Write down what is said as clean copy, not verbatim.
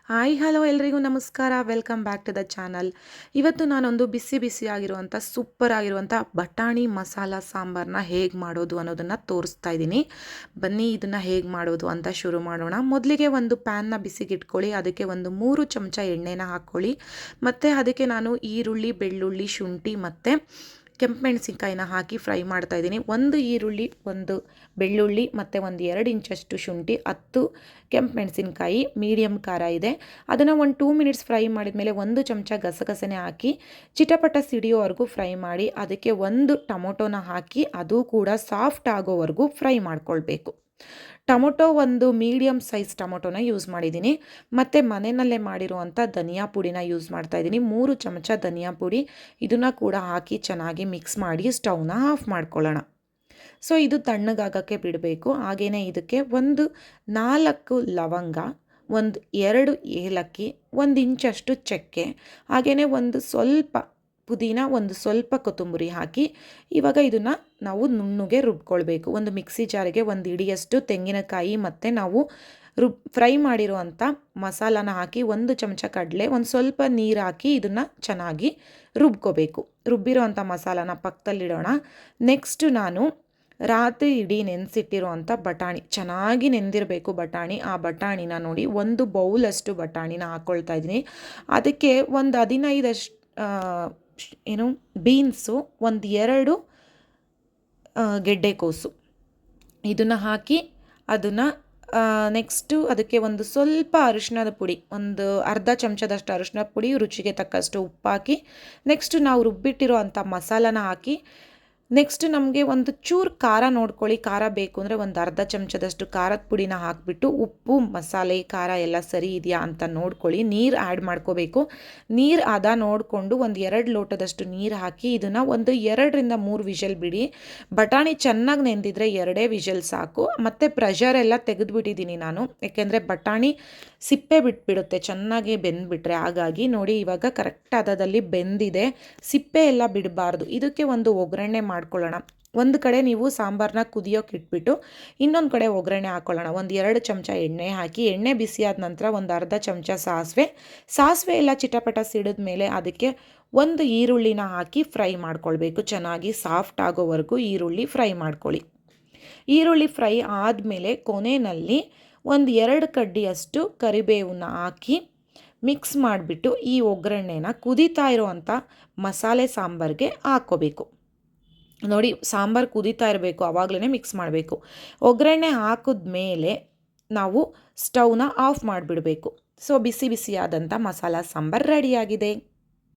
Hi hello ಎಲ್ರಿಗೂ ನಮಸ್ಕಾರ. Welcome back to the channel. ಇವತ್ತು ನಾನೊಂದು ಬಿಸಿ ಆಗಿರುವಂಥ ಸೂಪರ್ ಆಗಿರುವಂಥ ಬಟಾಣಿ ಮಸಾಲ ಸಾಂಬಾರನ್ನ ಹೇಗೆ ಮಾಡೋದು ಅನ್ನೋದನ್ನು ತೋರಿಸ್ತಾ ಇದ್ದೀನಿ. ಬನ್ನಿ ಇದನ್ನು ಹೇಗೆ ಮಾಡೋದು ಅಂತ ಶುರು ಮಾಡೋಣ. ಮೊದಲಿಗೆ ಒಂದು ಪ್ಯಾನ್ನ ಬಿಸಿಗಿಟ್ಕೊಳ್ಳಿ. ಅದಕ್ಕೆ ಒಂದು 3 ಚಮಚ ಎಣ್ಣೆನ ಹಾಕ್ಕೊಳ್ಳಿ. ಮತ್ತು ಅದಕ್ಕೆ ನಾನು ಈರುಳ್ಳಿ, ಬೆಳ್ಳುಳ್ಳಿ, ಶುಂಠಿ ಮತ್ತು ಕೆಂಪು ಮೆಣಸಿನ್ಕಾಯಿನ ಹಾಕಿ ಫ್ರೈ ಮಾಡ್ತಾಯಿದ್ದೀನಿ. ಒಂದು ಈರುಳ್ಳಿ, ಒಂದು ಬೆಳ್ಳುಳ್ಳಿ ಮತ್ತು ಒಂದು 2 ಇಂಚಷ್ಟು ಶುಂಠಿ, 10 ಕೆಂಪು ಮೆಣಸಿನ್ಕಾಯಿ, ಮೀಡಿಯಮ್ ಖಾರ ಇದೆ. ಅದನ್ನು ಒಂದು 2 ಮಿನಿಟ್ಸ್ ಫ್ರೈ ಮಾಡಿದ ಮೇಲೆ 1 ಚಮಚ ಗಸಗಸನೆ ಹಾಕಿ ಚಿಟಪಟ ಸಿಡಿಯೋವರೆಗೂ ಫ್ರೈ ಮಾಡಿ. ಅದಕ್ಕೆ ಒಂದು ಟೊಮೊಟೊನ ಹಾಕಿ ಅದು ಕೂಡ ಸಾಫ್ಟ್ ಆಗೋವರೆಗೂ ಫ್ರೈ ಮಾಡ್ಕೊಳ್ಬೇಕು. ಟೊಮೊಟೊ ಒಂದು ಮೀಡಿಯಮ್ ಸೈಜ್ ಟೊಮೊಟೊನ ಯೂಸ್ ಮಾಡಿದ್ದೀನಿ. ಮತ್ತು ಮನೆಯಲ್ಲೇ ಮಾಡಿರುವಂಥ ಧನಿಯಾ ಪುಡಿನ ಯೂಸ್ ಮಾಡ್ತಾಯಿದ್ದೀನಿ. 3 ಚಮಚ ಧನಿಯಾ ಪುಡಿ, ಇದನ್ನು ಕೂಡ ಹಾಕಿ ಚೆನ್ನಾಗಿ ಮಿಕ್ಸ್ ಮಾಡಿ ಸ್ಟವ್ನ ಆಫ್ ಮಾಡ್ಕೊಳ್ಳೋಣ. ಸೊ ಇದು ತಣ್ಣಗಾಗೋಕ್ಕೆ ಬಿಡಬೇಕು. ಹಾಗೆಯೇ ಇದಕ್ಕೆ ಒಂದು 4 ಲವಂಗ, ಒಂದು 2 ಏಲಕ್ಕಿ, 1 ಇಂಚಷ್ಟು ಚಕ್ಕೆ, ಹಾಗೆಯೇ ಒಂದು ಸ್ವಲ್ಪ ಪುದೀನ, ಒಂದು ಸ್ವಲ್ಪ ಕೊತ್ತಂಬರಿ ಹಾಕಿ ಇವಾಗ ಇದನ್ನು ನಾವು ನುಣ್ಣಗೆ ರುಬ್ಕೊಳ್ಬೇಕು. ಒಂದು ಮಿಕ್ಸಿ ಜಾರಿಗೆ ಒಂದು ಹಿಡಿಯಷ್ಟು ತೆಂಗಿನಕಾಯಿ ಮತ್ತು ನಾವು ಫ್ರೈ ಮಾಡಿರುವಂಥ ಮಸಾಲಾನ ಹಾಕಿ 1 ಚಮಚ ಕಡಲೆ, ಒಂದು ಸ್ವಲ್ಪ ನೀರು ಹಾಕಿ ಇದನ್ನು ಚೆನ್ನಾಗಿ ರುಬ್ಕೋಬೇಕು. ರುಬ್ಬಿರೋವಂಥ ಮಸಾಲಾನ ಪಕ್ಕದಲ್ಲಿಡೋಣ. ನೆಕ್ಸ್ಟು ನಾನು ರಾತ್ರಿ ಇಡೀ ನೆನೆಸಿಟ್ಟಿರುವಂಥ ಬಟಾಣಿ, ಚೆನ್ನಾಗಿ ನೆಂದಿರಬೇಕು ಬಟಾಣಿ. ಆ ಬಟಾಣಿನ ನೋಡಿ, ಒಂದು ಬೌಲಷ್ಟು ಬಟಾಣಿನ ಹಾಕ್ಕೊಳ್ತಾ ಇದ್ದೀನಿ. ಅದಕ್ಕೆ ಒಂದು 15 ಬೀನ್ಸು, ಒಂದು 2 ಗೆಡ್ಡೆಕೋಸು ಇದನ್ನು ಹಾಕಿ ಅದನ್ನು ನೆಕ್ಸ್ಟು ಅದಕ್ಕೆ ಒಂದು ಸ್ವಲ್ಪ ಅರಿಶಿಣದ ಪುಡಿ, ಒಂದು ಅರ್ಧ ಚಮಚದಷ್ಟು ಅರಿಶಿಣದ ಪುಡಿ, ರುಚಿಗೆ ತಕ್ಕಷ್ಟು ಉಪ್ಪು ಹಾಕಿ ನೆಕ್ಸ್ಟು ನಾವು ರುಬ್ಬಿಟ್ಟಿರೋ ಅಂಥ ಮಸಾಲಾನ ಹಾಕಿ ನೆಕ್ಸ್ಟ್ ನಮಗೆ ಒಂದು ಚೂರು ಖಾರ ನೋಡ್ಕೊಳ್ಳಿ. ಖಾರ ಬೇಕು ಅಂದರೆ ಒಂದು ಅರ್ಧ ಚಮಚದಷ್ಟು ಖಾರದ ಪುಡಿನ ಹಾಕಿಬಿಟ್ಟು ಉಪ್ಪು, ಮಸಾಲೆ, ಖಾರ ಎಲ್ಲ ಸರಿ ಇದೆಯಾ ಅಂತ ನೋಡ್ಕೊಳ್ಳಿ. ನೀರು ಆ್ಯಡ್ ಮಾಡ್ಕೋಬೇಕು. ನೀರು ನೋಡಿಕೊಂಡು ಒಂದು 2 ಲೋಟದಷ್ಟು ನೀರು ಹಾಕಿ ಇದನ್ನು ಒಂದು 2ರಿಂದ 3 ವಿಷಲ್ ಬಿಡಿ. ಬಟಾಣಿ ಚೆನ್ನಾಗಿ ನೆಂದಿದ್ರೆ 2 ವಿಷಲ್ ಸಾಕು. ಮತ್ತು ಪ್ರೆಷರ್ ಎಲ್ಲ ತೆಗೆದುಬಿಟ್ಟಿದ್ದೀನಿ ನಾನು, ಯಾಕೆಂದರೆ ಬಟಾಣಿ ಸಿಪ್ಪೆ ಬಿಟ್ಬಿಡುತ್ತೆ ಚೆನ್ನಾಗಿ ಬೆಂದ್ಬಿಟ್ರೆ. ಹಾಗಾಗಿ ನೋಡಿ, ಇವಾಗ ಕರೆಕ್ಟ್ ಹದದಲ್ಲಿ ಬೆಂದಿದೆ, ಸಿಪ್ಪೆ ಎಲ್ಲ ಬಿಡಬಾರ್ದು. ಇದಕ್ಕೆ ಒಂದು ಒಗ್ಗರಣೆ ಮಾಡ್ಕೊಳ್ಳೋಣ. ಒಂದು ಕಡೆ ನೀವು ಸಾಂಬಾರನ್ನ ಕುದಿಯೋಕೆ ಇಟ್ಬಿಟ್ಟು ಇನ್ನೊಂದು ಕಡೆ ಒಗ್ಗರಣೆ ಹಾಕ್ಕೊಳ್ಳೋಣ. ಒಂದು 2 ಚಮಚ ಎಣ್ಣೆ ಹಾಕಿ, ಎಣ್ಣೆ ಬಿಸಿಯಾದ ನಂತರ ಒಂದು ಅರ್ಧ ಚಮಚ ಸಾಸಿವೆ ಎಲ್ಲ ಚಿಟಪಟ ಸಿಡಿದ ಮೇಲೆ ಅದಕ್ಕೆ ಒಂದು ಈರುಳ್ಳಿನ ಹಾಕಿ ಫ್ರೈ ಮಾಡ್ಕೊಳ್ಬೇಕು. ಚೆನ್ನಾಗಿ ಸಾಫ್ಟ್ ಆಗೋವರೆಗೂ ಈರುಳ್ಳಿ ಫ್ರೈ ಮಾಡ್ಕೊಳ್ಳಿ. ಈರುಳ್ಳಿ ಫ್ರೈ ಆದಮೇಲೆ ಕೊನೆಯಲ್ಲಿ ಒಂದು 2 ಕಡ್ಡಿಯಷ್ಟು ಕರಿಬೇವನ್ನ ಹಾಕಿ ಮಿಕ್ಸ್ ಮಾಡಿಬಿಟ್ಟು ಈ ಒಗ್ಗರಣೆನ ಕುದೀತಾ ಇರೋವಂಥ ಮಸಾಲೆ ಸಾಂಬಾರಿಗೆ ಹಾಕ್ಕೋಬೇಕು. ನೋಡಿ, ಸಾಂಬಾರು ಕುದೀತಾ ಇರಬೇಕು, ಆವಾಗಲೇ ಮಿಕ್ಸ್ ಮಾಡಬೇಕು. ಒಗ್ಗರಣೆ ಹಾಕಿದ್ಮೇಲೆ ನಾವು ಸ್ಟವ್ನ ಆಫ್ ಮಾಡಿಬಿಡಬೇಕು. ಸೊ ಬಿಸಿಯಾದಂಥ ಮಸಾಲ ಸಾಂಬಾರು ರೆಡಿಯಾಗಿದೆ.